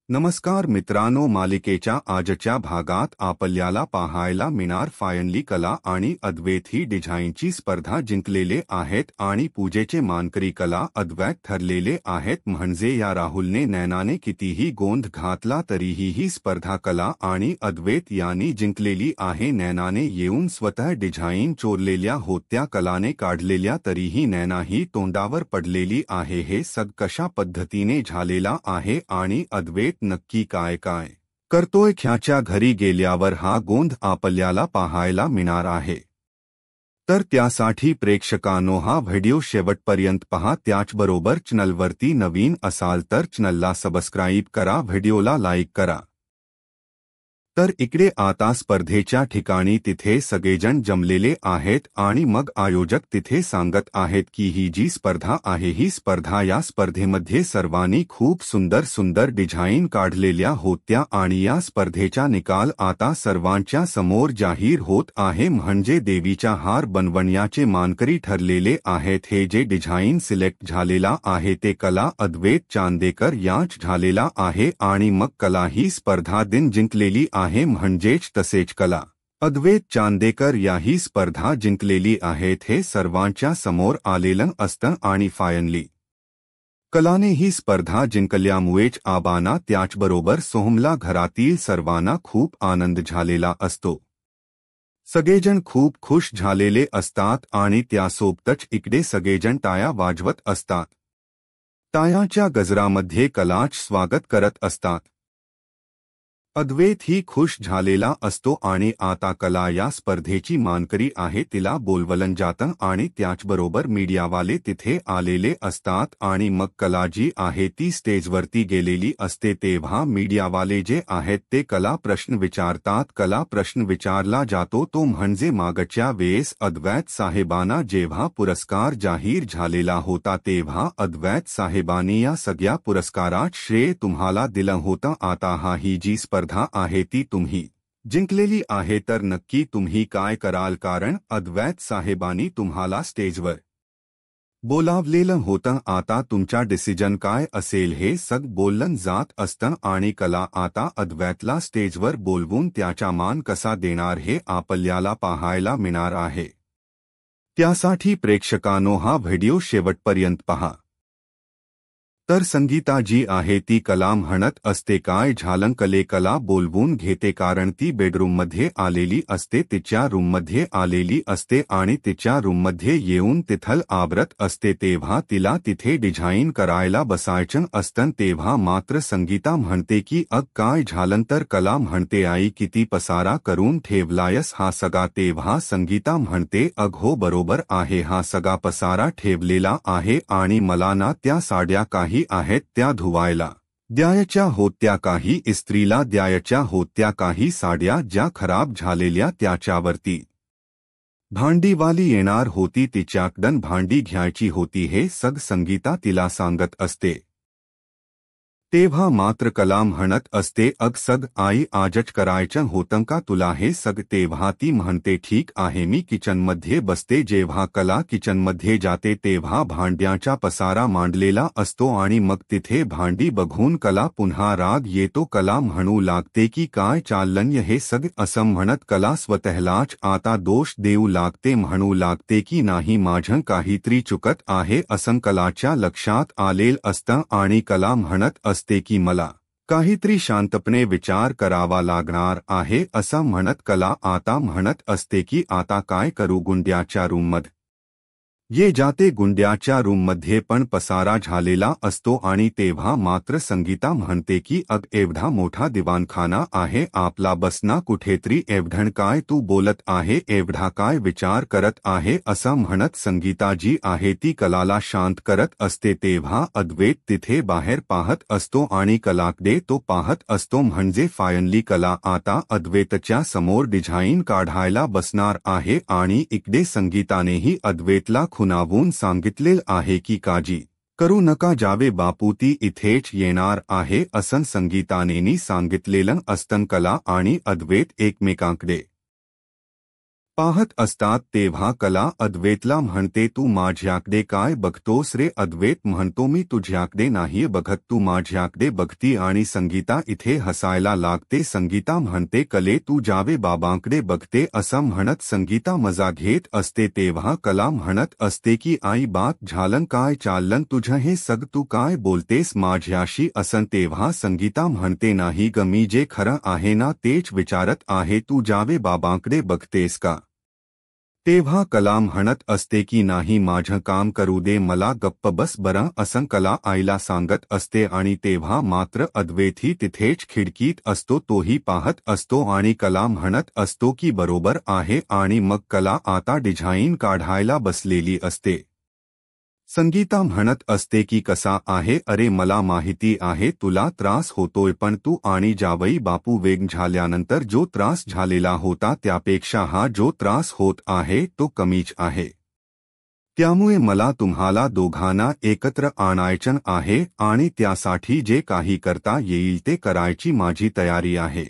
नमस्कार मित्रांनो, मालिकेच्या आजच्या भागात आपल्याला पाहायला मिळणार फायनली कला आणि अद्वैत ही डिझाईनची स्पर्धा जिंकलेले आहेत आणि पूजेचे मानकरी कला अद्वैत ठरलेले आहेत। म्हणजे या राहुलने नैनाने कितीही गोंध घातला तरीही ही स्पर्धा कला आणि अद्वैत यांनी जिंकलेली आहे। नैनाने येऊन स्वतः डिझाईन चोरलेल्या होत्या, कलाने काढलेल्या तरीही नैना ही तोंडावर पडलेली आहे। हे सग कशा पद्धतीने झालेला आहे आणि अद्वैत नक्की काय करतोय ह्याच्या घरी गेल्यावर हा गोंध आपल्याला पाहायला मिळणार आहे। तर त्यासाठी प्रेक्षकांनो हा व्हिडिओ शेवटपर्यंत पहा। त्याचबरोबर चॅनलवरती नवीन असाल तर चॅनलला सबस्क्राईब करा, व्हिडिओला लाईक करा। तर इकडे आता स्पर्धेच्या ठिकाणी तिथे सगळेजण जमलेले आहेत आणि मग आयोजक तिथे सांगत आहेत की ही जी स्पर्धा आहे ही स्पर्धा, या स्पर्धेमध्ये सर्वांनी खूप सुंदर सुंदर डिझाईन काढलेल्या होत्या आणि या स्पर्धेचा निकाल आता सर्वांच्या समोर जाहीर होत आहे। म्हणजे देवीचा हार बनवण्याचे मानकरी ठरलेले आहेत। हे जे डिझाईन सिलेक्ट झालेला आहे ते कला अद्वैत चांदेकर यांच झालेला आहे आणि मग कला ही स्पर्धा दिन जिंकलेली आहे। म्हणजेच तसेच कला अद्वैत चांदेकर याही स्पर्धा जिंकलेली आहेत हे सर्वांच्या समोर आलेलं असतं आणि फायनली कलाने ही स्पर्धा जिंकल्यामुळेच आबांना त्याचबरोबर सोहमला घरातील सर्वांना खूप आनंद झालेला असतो। सगळेजण खूप खुश झालेले असतात आणि त्यासोबतच इकडे सगळेजण टाळ्या वाजवत असतात। टाळ्यांच्या गजरामध्ये कलाच स्वागत करत असतात। अद्वैत ही खुश झालेला असतो आणि आता कला या स्पर्धेची मानकरी आहे तिला बोलवलं जातं आणि त्याचबरोबर मीडियावाले तिथे आलेले असतात आणि मग कला जी आहे ती स्टेजवरती गेलेली असते। तेव्हा मीडियावाले जे आहेत ते कला प्रश्न विचारतात। कला प्रश्न विचारला जातो तो म्हणजे मागच्या वेळेस अद्वैत साहेबांना जेव्हा पुरस्कार जाहीर झालेला होता तेव्हा अद्वैत साहेबांनी या सगळ्या पुरस्कारात श्रेय तुम्हाला दिलं होतं। आता हा ही जी स्पर्धा आहे ती तुम्ही जिंकलेली आहे, तर नक्की तुम्ही काय कराल? कारण अद्वैत साहेबांनी तुम्हाला स्टेजवर बोलावलेलं होतं। आता तुमचा डिसिजन काय असेल हे सग बोललं जात असतं आणि कला आता अद्वैतला स्टेजवर बोलवून त्याचा मान कसा देणार हे आपल्याला पाहायला मिळणार आहे। त्यासाठी प्रेक्षकांनो हा व्हिडिओ शेवटपर्यंत पहा। तर संगीता जी आहे ती कला म्हणत असते काय झालं कले, कला बोलवून घेते कारण ती बेडरूममध्ये आलेली असते, तिच्या रूममध्ये आलेली असते आणि तिच्या रूममध्ये येऊन तिथल आवरत असते। तेव्हा तिला तिथे डिझाईन करायला बसायचं असतं। तेव्हा मात्र संगीता म्हणते की अग काय झालं? तर कला म्हणते आई किती पसारा करून ठेवलायस हा सगळा? तेव्हा संगीता म्हणते अग हो बरोबर आहे, हा सगळा पसारा ठेवलेला आहे आणि मला ना त्या साड्या काही आहेत त्या धुवायला द्यायच्या होत्या, काही इस्त्रीला द्यायच्या होत्या, काही साड्या ज्या खराब झालेल्या त्याच्यावरती भांडीवाली येणार होती तिच्याकडून भांडी घ्यायची होती। हे सग संगीता तिला सांगत असते। तेव्हा मात्र कला म्हणत असते अग सग आई आजच करायचं होतं का तुला हे सग? तेव्हा ती म्हणते ठीक आहे मी किचनमध्ये बसते। जेव्हा कला किचनमध्ये जाते तेव्हा भांड्याचा पसारा मांडलेला असतो आणि मग तिथे भांडी बघून कला पुन्हा राग येतो। कला म्हणू लागते की काय चाललं हे सग? असं म्हणत कला स्वतःलाच आता दोष देऊ लागते, म्हणू लागते की नाही माझं काहीतरी चुकत आहे असं कलाच्या लक्षात आलेल असतं आणि कला म्हणत असते की मला काहीतरी शांतपणे विचार करावा लागणार आहे असं म्हणत कला आता म्हणत असते की आता काय करू? गुंड्याच्या रूममध्ये ये जाते। गुंड्याच्या रूममध्ये पण पसारा झालेला असतो आणि तेव्हा मात्र संगीता म्हणते की अग एवढा मोठा दिवाणखाना आहे आपला, बसना कुठेतरी, एवढं काय तू बोलत आहे, एवढा काय विचार करत आहे? असं म्हणत संगीता जी आहे ती कलाला शांत करत असते। तेव्हा अद्वैत तिथे बाहेर पाहत असतो आणि कलाकडे तो पाहत असतो। म्हणजे फायनली कला आता अद्वैतच्या समोर डिझाईन काढायला बसणार आहे आणि इकडे संगीतानेही अद्वैतला खुणावून सांगितलेलं आहे की काळजी करू नका जावे बापू, ती इथेच येणार आहे असं संगीतानेनी सांगितलेलं असतं। कला आणि अद्वैत एकमेकांकडे पाहत असतात तेव्हा कला अद्वैतला म्हणते, तू माझ्याकडे काय बघतोस रे? अद्वैत म्हणतो, मी तुझ्याकडे नाही बघत, तू माझ्याकडे बघती. आणि संगीता इथे हसायला लागते. संगीता म्हणते, कले तू जावे बाबांकडे बघते असं म्हणत संगीता मजा घेत असते. तेव्हा कला म्हणत असते की आई बात झालं काय चाललं तुझं हे सग, तू काय बोलतेस माझ्याशी असं. तेव्हा संगीता म्हणते, नाही ग, मी जे खरं आहे ना तेच विचारत आहे, तू जावे बाबांकडे बघतेस का? तेव्हा कला म्हणत असते की नाही, माझं काम करू दे, मला गप्प बस बरं असं कला आईला सांगत असते. आणि तेव्हा मात्र अद्वैतही तिथेच खिडकीत असतो, तोही पाहत असतो आणि कला म्हणत असतो की बरोबर आहे. आणि मग कला आता डिझाईन काढायला बसलेली असते. संगीता म्हणत असते की कसा आहे? अरे मला माहिती आहे तुला त्रास होतोय, पण तू आणि जावई बापू वेग झाल्यानंतर जो त्रास झालेला होता त्यापेक्षा हा जो त्रास होत आहे तो कमीच आहे. त्यामुळे मला तुम्हाला दोघांना एकत्र आणायचं आहे आणि त्यासाठी जे काही करता येईल ते करायची माझी तयारी आहे.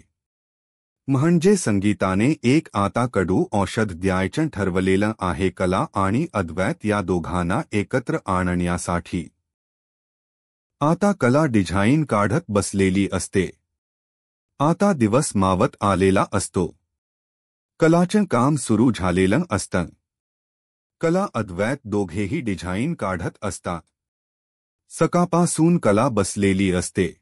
म्हणजे संगीताने एक आता कडू औषध द्यायचं ठरवलेलं आहे कला आणि अद्वैत या दोघांना एकत्र आणण्यासाठी. आता कला डिझाईन काढत बसलेली असते. आता दिवस मावत आलेला असतो. कलाचं काम सुरू झालेलं असतं. कला अद्वैत दोघेही डिझाईन काढत असतात. सकाळपासून कला बसलेली असते.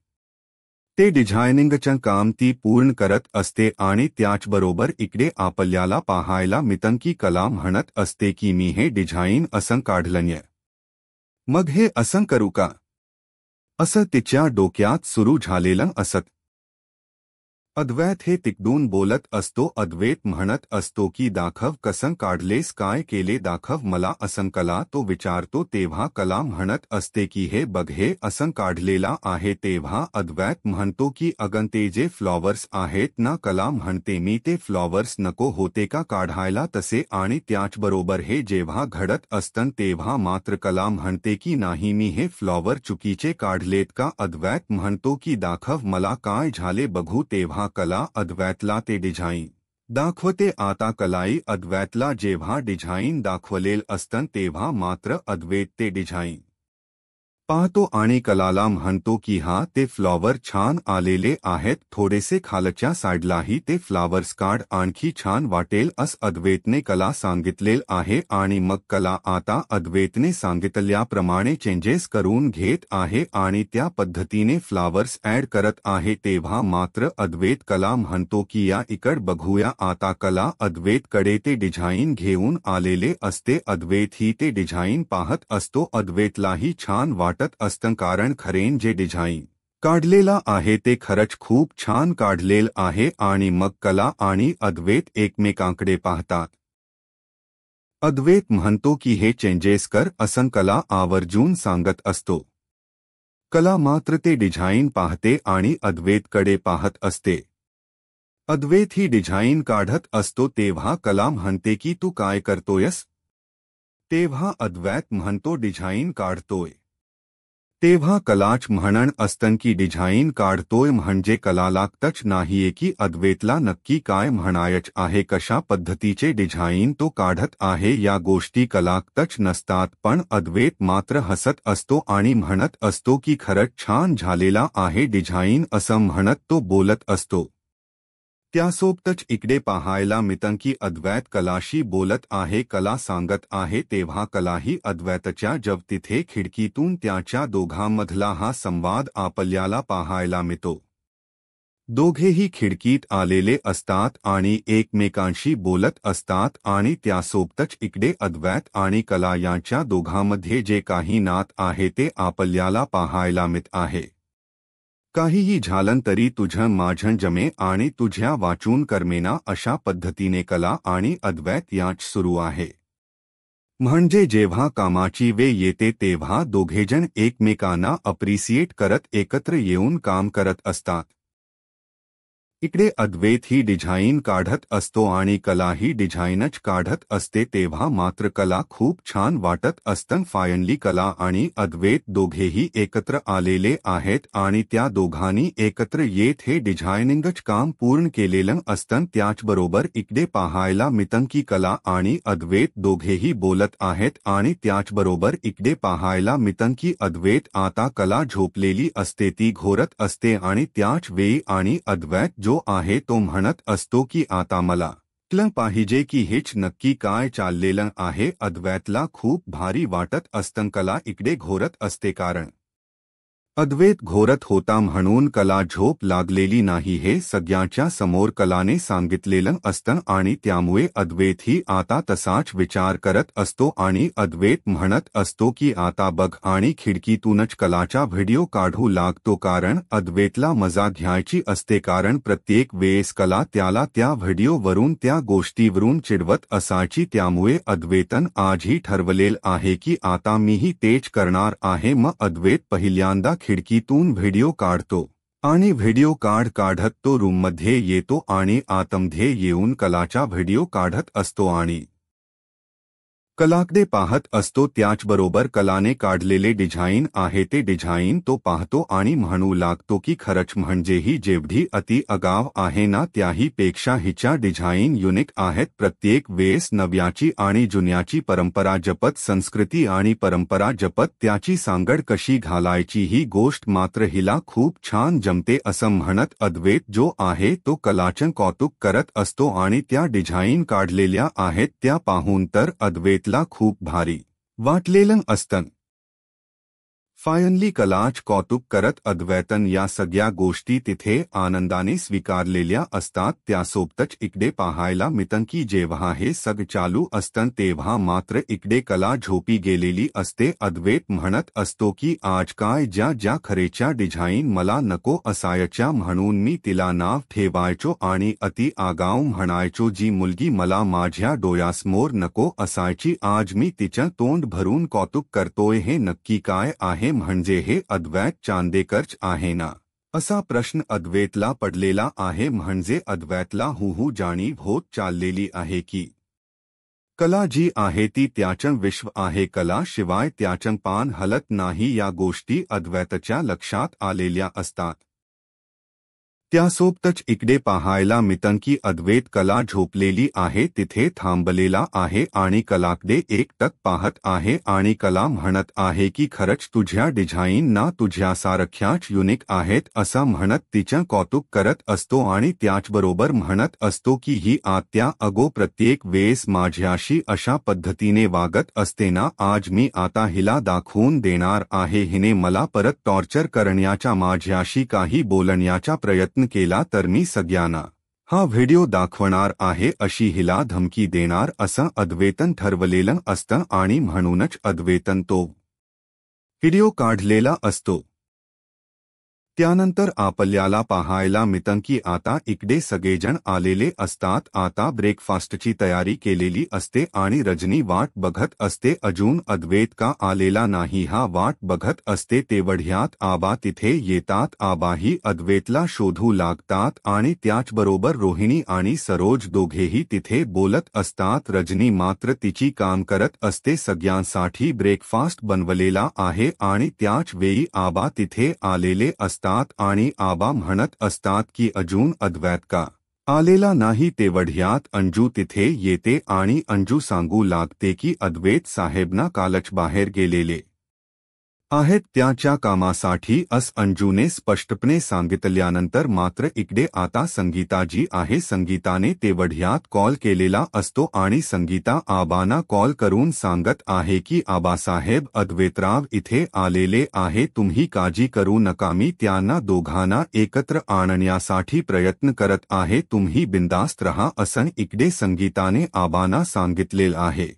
ते डिझायनिंगचं काम ती पूर्ण करत असते आणि त्याचबरोबर इकडे आपल्याला पाहायला मिळतं की कला म्हणत असते की मी हे डिझाईन असं काढलंय, मग हे असं करू का, असं तिच्या डोक्यात सुरू झालेलं असत. अद्वैत हे तिकडून बोलत असतो. अद्वैत म्हणत असतो की दाखव कसं काढलेस, काय केले दाखव मला असं कला तो विचारतो. तेव्हा कला म्हणत असते की हे बघ हे असं काढलेला आहे. तेव्हा अद्वैत म्हणतो की अगं ते जे फ्लॉवर्स आहेत ना, कला म्हणते मी ते फ्लॉवर्स नको होते का काढायला तसे, आणि त्याचबरोबर हे जेव्हा घडत असतं तेव्हा मात्र कला म्हणते की नाही मी हे फ्लॉवर चुकीचे काढलेत का. अद्वैत म्हणतो की दाखव मला काय झाले बघू. तेव्हा कला अद्वैतला ते डिझाईन दाखवते. आता कलाई अद्वैतला जेव्हा डिझाईन दाखवलेल असतं तेव्हा मात्र अद्वैत ते डिझाईन पाहतो आणि कलाला म्हणतो की हा ते फ्लॉवर छान आलेले आहेत, थोडेसे खालच्या साईडलाही ते फ्लॉवर्स काढ, आणखी छान वाटेल असं अद्वैतने कला सांगितलेल आहे. आणि मग कला आता अद्वैतने सांगितल्याप्रमाणे चेंजेस करून घेत आहे आणि त्या पद्धतीने फ्लॉवर्स ॲड करत आहे. तेव्हा मात्र अद्वैत कला म्हणतो की या इकड बघूया. आता कला अद्वैतकडे ते डिझाईन घेऊन आलेले असते. अद्वैत ही ते डिझाईन पाहत असतो. अद्वैतलाही छान वाटत असतं, कारण खरेन जे डिझाईन काढलेला आहे ते खरंच खूप छान काढलेल आहे. आणि मग कला आणि अद्वैत एकमेकांकडे पाहतात. अद्वैत म्हणतो की हे चेंजेस कर असं कला आवर्जून सांगत असतो. कला मात्र ते डिझाईन पाहते आणि अद्वैतकडे पाहत असते. अद्वैत ही डिझाईन काढत असतो. तेव्हा कला म्हणते की तू काय करतोयस? तेव्हा अद्वैत म्हणतो डिझाईन काढतोय. तेव्हा कलाच म्हणण असतं की डिझाईन काढतोय म्हणजे कलाला टच नाहीये की अद्वैतला नक्की काय म्हणायच आहे, कशा पद्धतीचे डिझाईन तो काढत आहे या गोष्टी कला टच नसतात. पण अद्वैत मात्र हसत असतो आणि म्हणत असतो की खरंच छान झालेला आहे डिझाईन असं म्हणत तो बोलत असतो. त्यासोबतच इकडे पाहायला मिळतं की अद्वैत कलाशी बोलत आहे, कला सांगत आहे. तेव्हा कलाही अद्वैतच्या जव तिथे खिडकीतून त्याच्या दोघांमधला हा संवाद आपल्याला पाहायला मिळतो. दोघेही खिडकीत आलेले असतात आणि एकमेकांशी बोलत असतात आणि त्यासोबतच इकडे अद्वैत आणि कला यांच्या दोघांमध्ये जे काही नात आहे ते आपल्याला पाहायला मिळत आहे. काहीही झालं तरी तुझं माझं जमे आणि तुझ्या वाचून कर्मेना अशा पद्धतीने कला आणि अद्वैत यांच सुरू आहे. म्हणजे जेव्हा कामाची वेळ येते तेव्हा दोघेजण एकमेकांना अप्रिसिएट करत एकत्र येऊन काम करत असतात. इकडे अद्वैत ही डिझाईन काढत असतो आणि कला ही डिझाईनच काढत असते, तेव्हा मात्र कला खूप छान वाटत असतं. फायनली कला आणि अद्वैत दोघेही एकत्र आलेले आहेत आणि त्या दोघांनी एकत्र येत हे डिझायनिंगच काम पूर्ण केलेलं असतं. त्याचबरोबर इकडे पाहायला मिळतं की कला आणि अद्वैत दोघेही बोलत आहेत आणि त्याचबरोबर इकडे पाहायला मिळतं की अद्वैत आता कला झोपलेली असते ती घोरत असते आणि त्याच वेळी आणि अद्वैत जो आहे तो म्हणत असतो की आता मला कळलं पाहिजे की हेच नक्की काय चाललेलं आहे. अद्वैतला खूप भारी वाटत असतं. कला इकडे घोरत असते कारण अद्वैत घोरत होता म्हणून कला झोप लागलेली नाही हे सगळ्यांच्या समोर कलाने सांगितलेलं असतं आणि त्यामुळे अद्वैतही आता तसाच विचार करत असतो आणि अद्वैत म्हणत असतो की आता बघ आणि खिडकीतूनच कलाचा व्हिडिओ काढू लागतो कारण अद्वैतला मजा घ्यायची असते कारण प्रत्येक वेळेस कला त्याला त्या व्हिडिओवरून त्या गोष्टीवरून चिडवत असायची. त्यामुळे अद्वैतन आजही ठरवलेलं आहे की आता मीही तेच करणार आहे. मग अद्वैत पहिल्यांदा खिडकीतून व्हिडिओ काढतो आणि व्हिडिओ काढत तो रूममध्ये येतो आणि आतमध्ये येऊन कलाचा व्हिडिओ काढत असतो आणि कलाकडे पाहत असतो. त्याचबरोबर कलाने काढलेले डिझाईन आहे ते डिझाईन तो पाहतो आणि म्हणू लागतो की खरंच म्हणजे ही जेवढी अति अगाव आहे ना त्याही पेक्षा हिच्या डिझाईन युनिक आहेत. प्रत्येक वेळेस नव्याची आणि जुन्याची परंपरा जपत संस्कृती आणि परंपरा जपत त्याची सांगड कशी घालायची ही गोष्ट मात्र हिला खूप छान जमते असं म्हणत अद्वैत जो आहे तो कलाचं कौतुक करत असतो आणि त्या डिझाईन काढलेल्या आहेत त्या पाहून तर अद्वैत ला खूप भारी वाटलेलं असतं. फायनली कलाच कौतुक करत अद्वैतन या सगळ्या गोष्टी तिथे आनंदाने स्वीकारलेल्या असतात. त्यासोबतच इकडे पाहायला मिळतं की जेव्हा हे सग चालू असतं तेव्हा मात्र इकडे कला झोपी गेलेली असते. अद्वैत म्हणत असतो की आज काय ज्या खरेच्या डिझाईन मला नको असायच्या म्हणून मी तिला नाव ठेवायचो आणि अति आगाऊ म्हणायचो. जी मुलगी मला माझ्या डोळ्यासमोर नको असायची आज मी तिचं तोंड भरून कौतुक करतोय. हे नक्की काय आहे म्हणजे हे अद्वैत चांदेकरच आहे ना असा प्रश्न अद्वैतला पडलेला आहे. म्हणजे अद्वैतला हुहू जाणीव होत चाललेली आहे की कला जी आहे ती त्याचं विश्व आहे. कला शिवाय त्याचं पान हलत नाही. या गोष्टी अद्वैतच्या लक्षात आलेल्या असतात. त्यासोबतच इकडे पाहायला मिळतं की अद्वैत कला झोपलेली आहे तिथे थांबलेला आहे आणि कलाकडे एकटक पाहत आहे आणि कला म्हणत आहे की खरंच तुझ्या डिझाईन ना तुझ्यासारख्याच युनिक आहेत असं म्हणत तिचं कौतुक करत असतो आणि त्याचबरोबर म्हणत असतो की ही आत्या अगो प्रत्येक वेळेस माझ्याशी अशा पद्धतीने वागत असते ना आज मी आता हिला दाखवून देणार आहे. हिने मला परत टॉर्चर करण्याचा माझ्याशी काही बोलण्याचा प्रयत्न केला तर मी सगळ्यांना हा व्हिडिओ दाखवणार आहे अशी हिला धमकी देणार असं अद्वैतन ठरवलेलं असतं आणि म्हणूनच अद्वैतन तो व्हिडिओ काढलेला असतो. त्यानंतर आपल्याला पाहायला मिळतं की आता इकडे सगळेजण आलेले असतात. आता ब्रेकफास्टची तयारी केलेली असते आणि रजनी वाट बघत असते अजून अद्वैत का आलेला नाही हा वाट बघत असते. तेवढ्यात आबा तिथे येतात. आबाही अद्वैतला शोधू लागतात आणि त्याचबरोबर रोहिणी आणि सरोज दोघेही तिथे बोलत असतात. रजनी मात्र तिची काम करत असते. सगळ्यांसाठी ब्रेकफास्ट बनवलेला आहे आणि त्याच वेळी आबा तिथे आलेले असतात आणि आबा म्हणत असतात की अजून अद्वैत का आलेला नाही. तेवढ्यात अंजू तिथे येते आणि अंजू सांगू लागते की अद्वैत साहेबना कालच बाहेर गेलेले आहेत त्याच्या कामासाठी असं अंजूने स्पष्टपणे सांगितल्यानंतर मात्र इकडे आता संगीता जी आहे संगीताने तेवढ्यात कॉल केलेला असतो आणि संगीता आबांना कॉल करून सांगत आहे की आबासाहेब अद्वैतराव इथे आलेले आहे तुम्ही काळजी करू नका मी त्यांना दोघांना एकत्र आणण्यासाठी प्रयत्न करत आहे तुम्ही बिंदास्त रहा असं इकडे संगीताने आबांना सांगितलेलं आहे.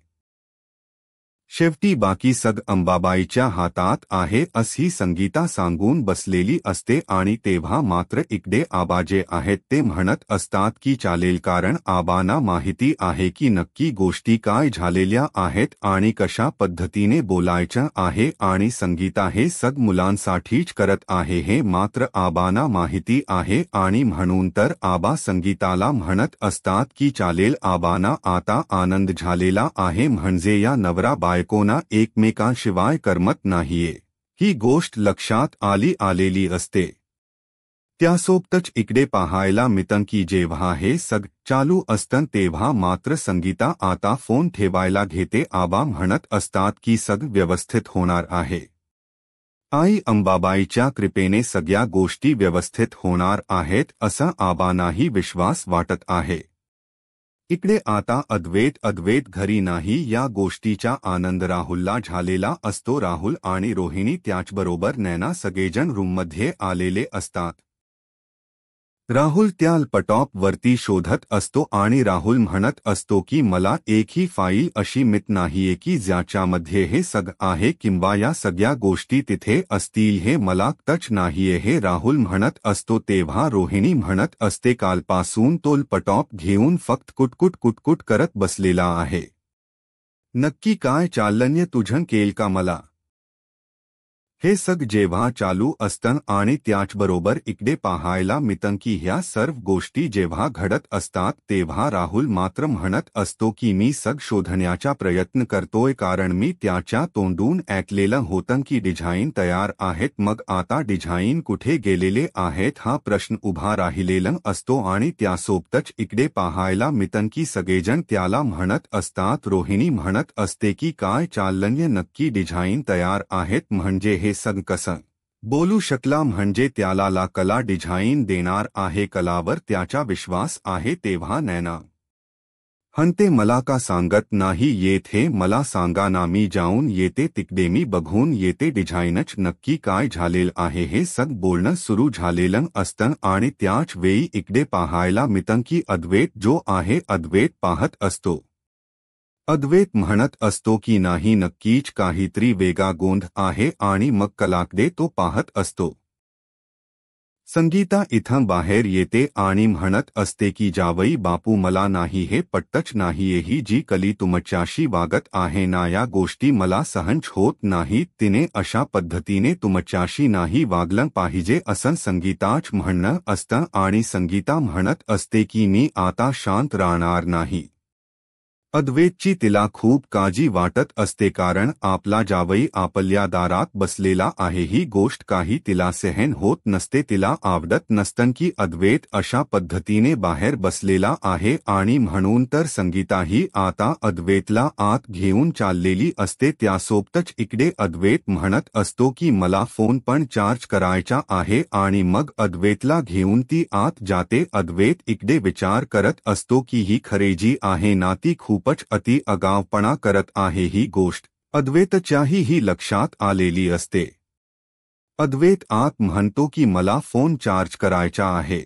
शेवटी बाकी सग अंबाबाईच्या हातात आहे अशी संगीता सांगून बसलेली असते आणि तेव्हा मात्र इकडे आबा जे आहेत ते म्हणत असतात की चालेल, कारण आबांना माहिती आहे की नक्की गोष्टी काय झालेल्या आहेत आणि कशा पद्धतीने बोलायचं आहे आणि संगीता हे सग मुलांसाठीच करत आहे हे मात्र आबांना माहिती आहे आणि म्हणून तर आबा संगीताला म्हणत असतात की चालेल, आबांना आता आनंद झालेला आहे, म्हणजे या नवरा बायकोना एकमेकांशिवाय करमत नाहीये ही गोष्ट लक्षात आलेली असते। त्यासोबतच इकडे पाहायला मिळतं की जेव्हा हे सग चालू असतं तेव्हा मात्र संगीता आता फोन ठेवायला घेते। आबा म्हणत असतात की सग व्यवस्थित होणार आहे, आई अंबाबाईच्या कृपेने सगळ्या गोष्टी व्यवस्थित होणार आहेत असा आबांनाही विश्वास वाटत आहे। इकडे आता अद्वैत घरी नाही, या गोष्टीचा आनंद राहुलला झालेला असतो। राहुल आणि रोहिणी त्याचबरोबर नैना सगळेजण रूममध्ये आलेले असतात। राहुल त्या लॅपटॉप वरती शोधत असतो आणि राहुल म्हणत असतो की मला एकही फाईल अशी मिळत नाहीये की ज्याच्यामध्ये हे सग आहे किंवा या सगळ्या गोष्टी तिथे असतील, हे मला टच नाहीये हे राहुल म्हणत असतो। तेव्हा रोहिणी म्हणत असते कालपासून तो लॅपटॉप घेऊन फक्त कुटकुट करत बसलेला आहे, नक्की काय चाललंय तुझं केल का मला? हे सग जेव्हा चालू असतं आणि त्याचबरोबर इकडे पाहायला मिळतं की ह्या सर्व गोष्टी जेव्हा घडत असतात तेव्हा राहुल मात्र म्हणत असतो की मी सग शोधण्याचा प्रयत्न करतोय, कारण मी त्याच्या तोंडून ऐकलेलं होतं की डिझाईन तयार आहेत, मग आता डिझाईन कुठे गेलेले आहेत हा प्रश्न उभा राहिलेला असतो। आणि त्यासोबतच इकडे पाहायला मिळतं की सगळेजण त्याला म्हणत असतात, रोहिणी म्हणत असते की काय चाललंय नक्की, डिझाईन तयार आहेत म्हणजे हे सग कसं बोलू शकला, म्हणजे त्याला ला कला डिझाईन देणार आहे, कलावर त्याचा विश्वास आहे। तेव्हा नैना हनते मला का सांगत नाही येत हे मला सांगा ना, मी जाऊन येते तिकडे, मी बघून येते डिझाईनच नक्की काय झालेलं आहे। हे सग बोलणं सुरू झालेलं असतं आणि त्याच वेळी इकडे पाहायला मिळतं की अद्वैत जो आहे अद्वैत पाहत असतो। अद्वैत म्हणत असतो की नाही, नक्कीच काहीतरी वेगळा गोंध आहे आणि मग कलाकडे तो पाहत असतो। संगीता इथं बाहेर येते आणि म्हणत असते की जावई बापू मला नाही हे पटतच नाहीये, ही जी कली तुमच्याशी वागत आहे ना या गोष्टी मला सहन होत नाहीत, तिने अशा पद्धतीने तुमच्याशी नाही वागलं पाहिजे असं संगीताच म्हणणं असतं आणि संगीता म्हणत असते की मी आता शांत राहणार नाही। अद्वैतची तिला खूप काळजी वाटत असते, कारण आपला जावई आपल्या दारात बसलेला आहे, ही गोष्ट काही तिला सहन होत नसते, तिला आवडत नसतं की अद्वैत अशा पद्धतीने बाहेर बसलेला आहे आणि म्हणून तर संगीताही आता अद्वैतला आत घेऊन चाललेली असते। त्यासोबतच इकडे अद्वैत म्हणत असतो की मला फोन पण चार्ज करायचा आहे आणि मग अद्वैतला घेऊन ती आत जाते। अद्वैत इकडे विचार करत असतो की ही खरेजी आहे ना, ती खूपच अति आगाऊपणा करत आहे, ही गोष्ट अद्वैतच्याही ही लक्षात आलेली असते। अद्वैत आत म्हणतो की मला फोन चार्ज करायचा आहे,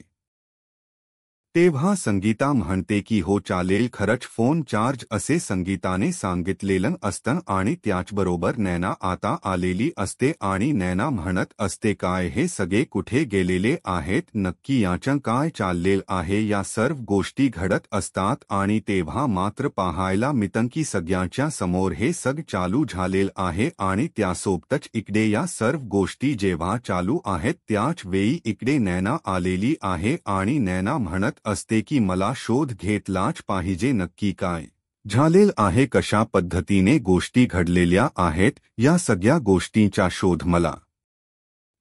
तेव्हा संगीता म्हणते की हो चालेल, खरंच फोन चार्ज असे संगीताने सांगितलेलं असतं आणि त्याचबरोबर नैना आता आलेली असते आणि नैना म्हणत असते काय हे सगळे कुठे गेलेले आहेत, नक्की याचं काय चाललेलं आहे, या सर्व गोष्टी घडत असतात आणि तेव्हा मात्र पाहायला मिळतं की सगळ्यांच्या समोर हे सग चालू झालेलं आहे आणि त्यासोबतच इकडे या सर्व गोष्टी जेव्हा चालू आहेत त्याच वेळी इकडे नैना आलेली आहे आणि नैना म्हणत असते की मला शोध घेतलाच पाहिजे, नक्की काय झालेलं आहे, कशा पद्धतीने गोष्टी घडलेल्या आहेत, या सगळ्या गोष्टींचा शोध मला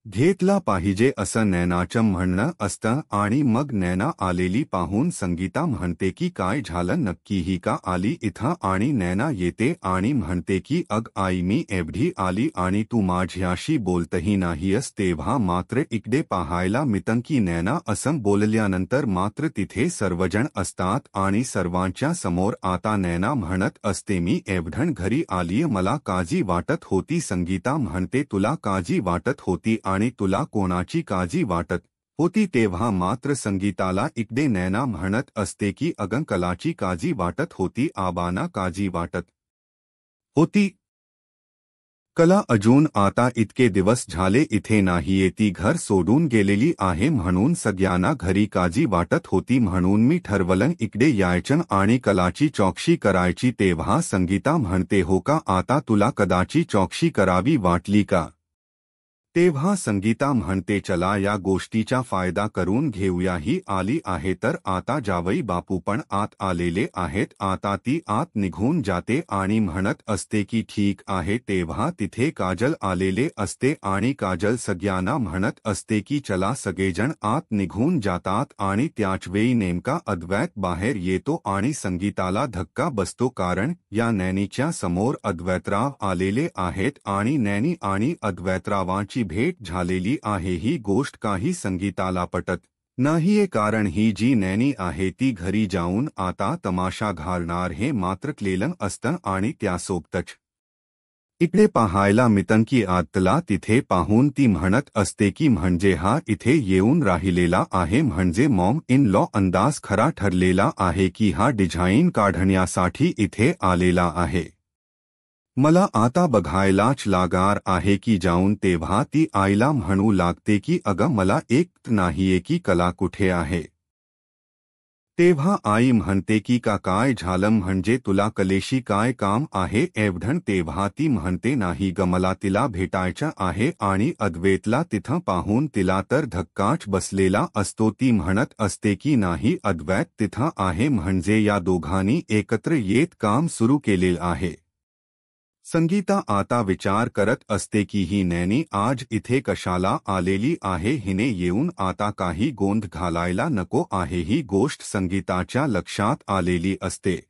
घेतला पाहिजे असं नैनाचं म्हणणं असतं। आणि मग नैना आलेली पाहून संगीता म्हणते की काय झालं नक्की, ही का आली इथं? आणि नैना येते आणि म्हणते की अग आई मी एवढी आली आणि तू माझ्याशी बोलतही नाहीयस। तेव्हा मात्र इकडे पाहायला मिळतं की नैना असं बोलल्यानंतर मात्र तिथे सर्वजण असतात आणि सर्वांच्या समोर आता नैना म्हणत असते मी एवढण घरी आलीय, मला काळजी वाटत होती। संगीता म्हणते तुला काळजी वाटत होती आणि तुला कोणाची काळजी वाटत होती? तेव्हा मात्र संगीताला इकडे नैना म्हणत असते की अगं कलाची काळजी वाटत होती, आबांना काळजी वाटत होती। कला अजून आता इतके दिवस झाले इथे नाहीये, ती घर सोडून गेलेली आहे म्हणून सगळ्यांना घरी काळजी वाटत होती, म्हणून मी ठरवलं इकडे यायचं आणि कलाची चौकशी करायची. तेव्हा संगीता म्हणते, हो का, आता तुला कदाची चौकशी करावी वाटली का? तेव्हा संगीता म्हणते, चला या गोष्टीचा फायदा करून घेऊया. ही आली आहे तर आता जावई बापू पण आत आलेले आहेत. आता ती आत निघून जाते आणि म्हणत असते की ठीक आहे. तेव्हा तिथे काजल आलेले असते आणि काजल सगळ्यांना म्हणत असते की चला, सगळेजण आत निघून जातात आणि त्याचवेळी नेमका अद्वैत बाहेर येतो आणि संगीताला धक्का बसतो, कारण या नैनीच्या समोर अद्वैतराव आलेले आहेत आणि नैनी आणि अद्वैतरावांची भेट झालेली आहे. ही गोष्ट काही संगीताला पटत नाहीये, कारण ही जी नैनी आहे ती घरी जाऊन आता तमाशा घालणार हे मात्र कळलं असतं आणि त्यासोबतच इकडे पाहायला मिळतं की आतला तिथे पाहून ती म्हणत असते की म्हणजे हा इथे येऊन राहिलेला आहे, म्हणजे मॉम इन लॉ. अंदाज खरा ठरलेला आहे की हा डिझाईन काढण्यासाठी इथे आलेला आहे. मला आता बघायलाच लागणार आहे की जाऊन. तेव्हा ती आईला म्हणू लागते की अगं, मला एक नाहीये की कला कुठे आहे. तेव्हा आई म्हणते की का काय झालं, म्हणजे तुला कलेशी काय काम आहे एवढं? तेव्हा ती म्हणते, नाही ग, मला तिला भेटायचं आहे. आणि अद्वैतला तिथं पाहून तिला तर धक्काच बसलेला असतो. ती म्हणत असते की नाही, अद्वैत तिथं आहे म्हणजे या दोघांनी एकत्र येत काम सुरू केलेलं आहे. संगीता आता विचार करत असते की ही नैनी आज इथे कशाला आलेली आहे. हिने येऊन आता काही गोंध घालायला नको आहे. ही गोष्ट संगीताच्या लक्षात आलेली असते.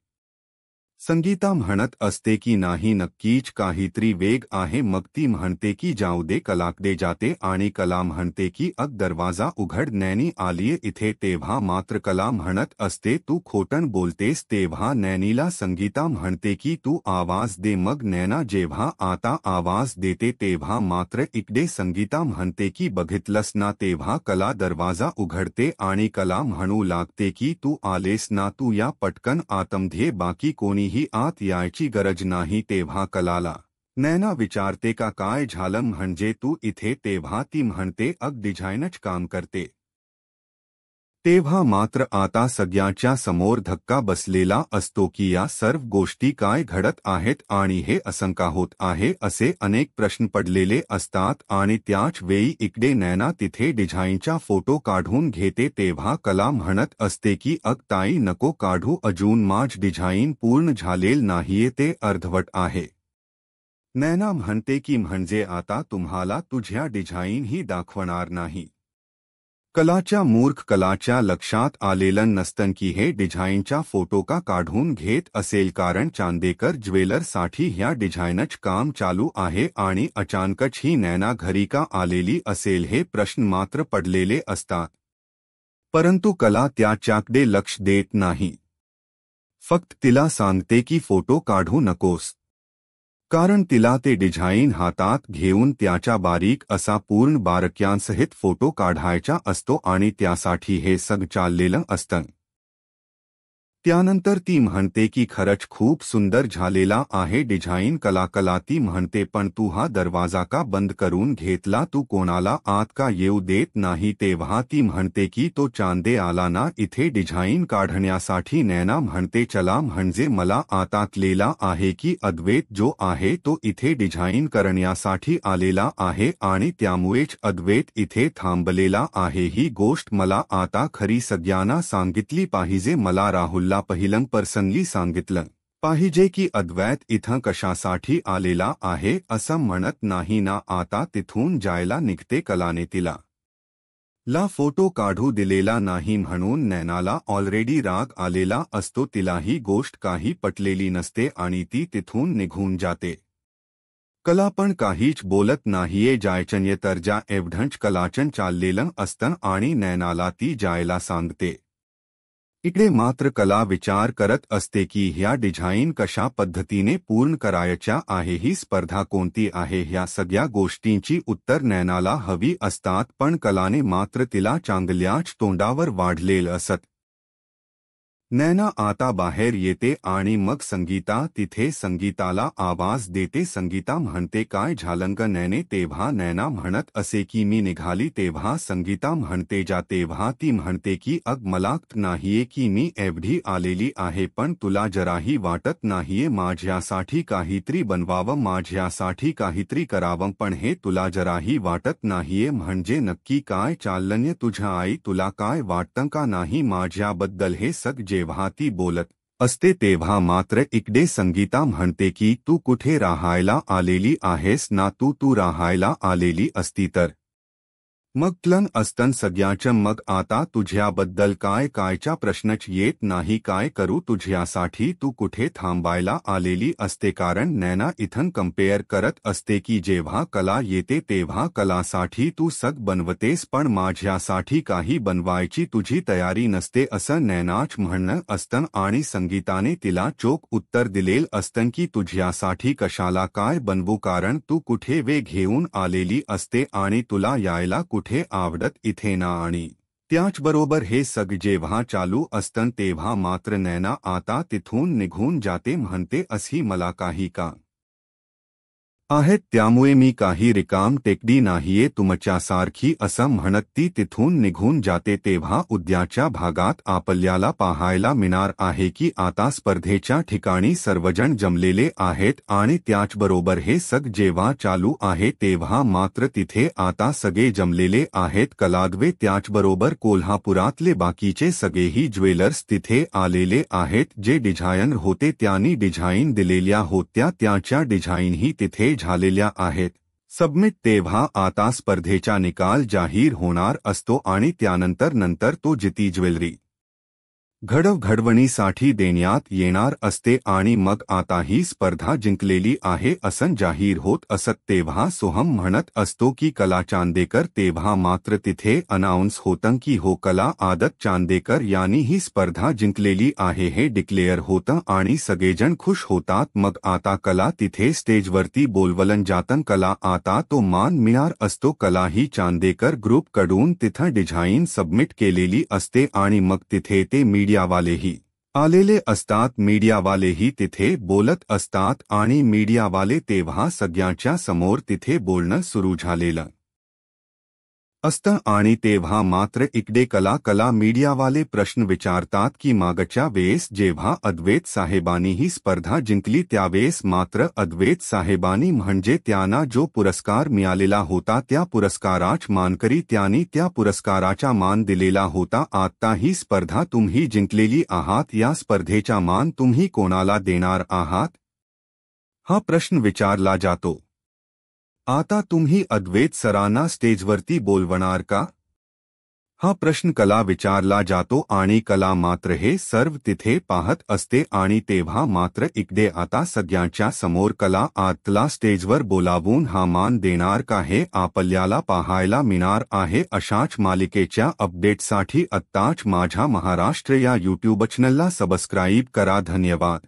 संगीता म्हणत असते की नाही, नक्कीच काहीतरी वेग आहे. मग ती म्हणते की जाऊ दे, कलाकडे जाते आणि कला म्हणते की अग, दरवाजा उघड, नैनी आलीये इथे. तेव्हा मात्र कला म्हणत असते, तू खोटं बोलतेस. तेव्हा नैनीला संगीता म्हणते की तू आवाज दे. मग नैना जेव्हा आता आवाज देते तेव्हा मात्र इकडे संगीता म्हणते की बघितलंस ना. तेव्हा कला दरवाजा उघडते आणि कला म्हणू लागते की तू आलेस ना, तू या पटकन आतमध्ये, बाकी कोणी ही आत यायची गरज नाही. तेव्हा कलाला नैना विचारते का काय झालं म्हणजे तू इथे? तेव्हा ती म्हणते, अग, डिझाईनच काम करते. तेव्हा मात्र आता सगळ्यांच्या समोर धक्का बसलेला असतो की या सर्व गोष्टी काय घडत आहेत आणि हे असं का होत आहे, असे अनेक प्रश्न पडलेले असतात. आणि त्याच वेळी इकडे नैना तिथे डिझाईनचा फोटो काढून घेते. तेव्हा कला म्हणत असते की अग ताई, नको काढू, अजून माझ डिझाईन पूर्ण झालेल नाहीये, ते अर्धवट आहे. नैना म्हणते की म्हणजे आता तुम्हाला तुझ्या डिझाईन ही दाखवणार नाही. कलाच्या मूर्ख कलाच्या लक्षात आलेलं नसतं की हे डिझाईनचा फोटो का काढून घेत असेल, कारण चांदेकर ज्वेलरसाठी ह्या डिझाईनच काम चालू आहे आणि अचानकच ही नैना घरी का आलेली असेल हे प्रश्न मात्र पडलेले असतात. परंतु कला त्याच्याकडे लक्ष देत नाही. फक्त तिला सांगते की फोटो काढू नकोस, कारण तिला ते डिझाईन हातात घेऊन त्याच्या बारीक असा पूर्ण बारक्यांसहित फोटो काढायचा असतो आणि त्यासाठी हे सग चाललेलं असतं. त्यानंतर ती म्हणते की खरंच खूप सुंदर झालेला आहे डिझाईन. कला ती म्हणते, पण तू हा दरवाजा का बंद करून घेतला? तू कोणाला आत का येऊ देत नाही? तेव्हा ती म्हणते की तो चांदे आला ना इथे डिझाईन काढण्यासाठी. नैना म्हणते, चला, म्हणजे मला आता कळलेला आहे की अद्वैत जो आहे तो इथे डिझाईन करण्यासाठी आलेला आहे आणि त्यामुळेच अद्वैत इथे थांबलेला आहे. ही गोष्ट मला आता खरी सगळ्यांना सांगितली पाहिजे. मला राहुलला पहिलं पर्सनली सांगितलं पाहिजे की अद्वैत इथं कशासाठी आलेला आहे, असं म्हणत नाही ना. आता तिथून जायला निघते. कलाने तिला फोटो काढू दिलेला नाही म्हणून नैनाला ऑलरेडी राग आलेला असतो. तिला ही गोष्ट काही पटलेली नसते आणि ती तिथून निघून जाते. कला पण काहीच बोलत नाहीये. जायचंय तर जा एवढंच कलाचन चाललेलं असतं आणि नैनाला ती जायला सांगते. इकडे मात्र कला विचार करत असते की ह्या डिझाईन कशा पद्धतीने पूर्ण करायच्या आहे, ही स्पर्धा कोणती आहे. ह्या सगळ्या गोष्टींची उत्तर नैनाला हवी असतात, पण कलाने मात्र तिला चांगल्याच तोंडावर वाढलेलं असत. नैना आता बाहेर येते आणि मग संगीता तिथे संगीताला आवाज देते. संगीता म्हणते, काय झालं ग नैने? तेव्हा नैना म्हणत असे की मी निघाली. तेव्हा संगीता म्हणते जा. तेव्हा ती म्हणते की अग मला नाहीये की मी एवढी आलेली आहे, पण तुला जराही वाटत नाहीये माझ्यासाठी काहीतरी बनवावं, माझ्यासाठी काहीतरी करावं, पण हे तुला जराही वाटत नाहीये? म्हणजे नक्की काय चाललंय तुझ्या आई? तुला काय वाटतं का नाही माझ्याबद्दल? हे जेव्हा ती बोलत असते तेव्हा मात्र इकडे संगीता म्हणते की तू कुठे राहायला आलेली आहेस ना? तू राहायला आलेली असती तर मग प्लन असतं सगळ्याचं. मग आता तुझ्याबद्दल कायचा प्रश्नच येत नाही. काय करू तुझ्यासाठी? तू कुठे थांबायला आलेली असते? कारण नैना इथं कंपेअर करत असते की जेव्हा कला येते तेव्हा कलासाठी तू सग बनवतेस, पण माझ्यासाठी काही बनवायची तुझी तयारी नसते, असं नैनाच म्हणणं असतं. आणि संगीताने तिला चोख उत्तर दिलेलं असतं की तुझ्यासाठी कशाला काय बनवू, कारण तू कुठे वे घेऊन आलेली असते आणि तुला यायला कुठे आवडत इथे ना? आणि त्याचबरोबर हे सग जेव्हा चालू असतं तेव्हा मात्र नैना आता तिथून निघून जाते. म्हणते अशी मला काही का आहेत, त्यामुळे मी काही रिकाम टेकडी नाहीये तुमच्यासारखी, असं म्हणत ती तिथून निघून जाते. तेव्हा उद्याच्या भागात आपल्याला पाहायला मिळणार आहे की आता स्पर्धेच्या ठिकाणी सर्वजण जमलेले आहेत आणि त्याचबरोबर हे सग जेव्हा चालू आहे तेव्हा मात्र तिथे आता सगळे जमलेले आहेत कलागवे. त्याचबरोबर कोल्हापुरातले बाकीचे सगळेही ज्वेलर्स तिथे आलेले आहेत. जे डिझायनर होते त्यांनी डिझाईन दिलेल्या होत्या त्याच्या डिझाईनही तिथे झालेल्या आहेत सबमिट. तेव्हा आता स्पर्धेचा निकाल जाहीर होणार असतो आणि त्यानंतर तो जिती ज्वेलरी घडवणीसाठी देण्यात येणार असते आणि मग आता ही स्पर्धा जिंकलेली आहे असं जाहीर होत असत. तेव्हा सोहम म्हणत असतो की कला चांदेकर. तेव्हा मात्र तिथे अनाउन्स होतं की हो, कला आदत चांदेकर यांनी ही स्पर्धा जिंकलेली आहे हे डिक्लेअर होतं आणि सगळेजण खुश होतात. मग आता कला तिथे स्टेजवरती बोलवलं जातं. कला आता तो मान मिळणार असतो. कला ही चांदेकर ग्रुप कडून तिथं डिझाईन सबमिट केलेली असते आणि मग तिथे ते मीडियावालेही आलेले असतात. मीडियावालेही तिथे बोलत असतात आणि मीडियावाले तेव्हा सगळ्यांच्या समोर तिथे बोलणं सुरू झालेलं असतं आणि तेव्हा मात्र इकडे कला मीडियावाले प्रश्न विचारतात की मागच्या वेळेस जेव्हा अद्वैत साहेबांनी ही स्पर्धा जिंकली त्यावेळेस मात्र अद्वैत साहेबांनी म्हणजे त्यांना जो पुरस्कार मिळालेला होता त्या पुरस्काराच मानकरी त्यांनी त्या पुरस्काराचा मान दिलेला होता. आता ही स्पर्धा तुम्ही जिंकलेली आहात, या स्पर्धेचा मान तुम्ही कोणाला देणार आहात हा प्रश्न विचारला जातो. आता तुम्ही अद्वैत सरांना स्टेजवरती बोलवणार का हा प्रश्न कला विचारला जातो आणि कला मात्र हे सर्व तिथे पाहत असते आणि तेव्हा मात्र इकडे आता सगळ्यांच्या समोर कला आतला स्टेजवर बोलावून हा मान देणार का हे आपल्याला पाहायला मिळणार आहे. अशाच मालिकेच्या अपडेटसाठी आत्ताच माझ्या महाराष्ट्र या यूट्यूब चॅनलला सबस्क्राईब करा. धन्यवाद.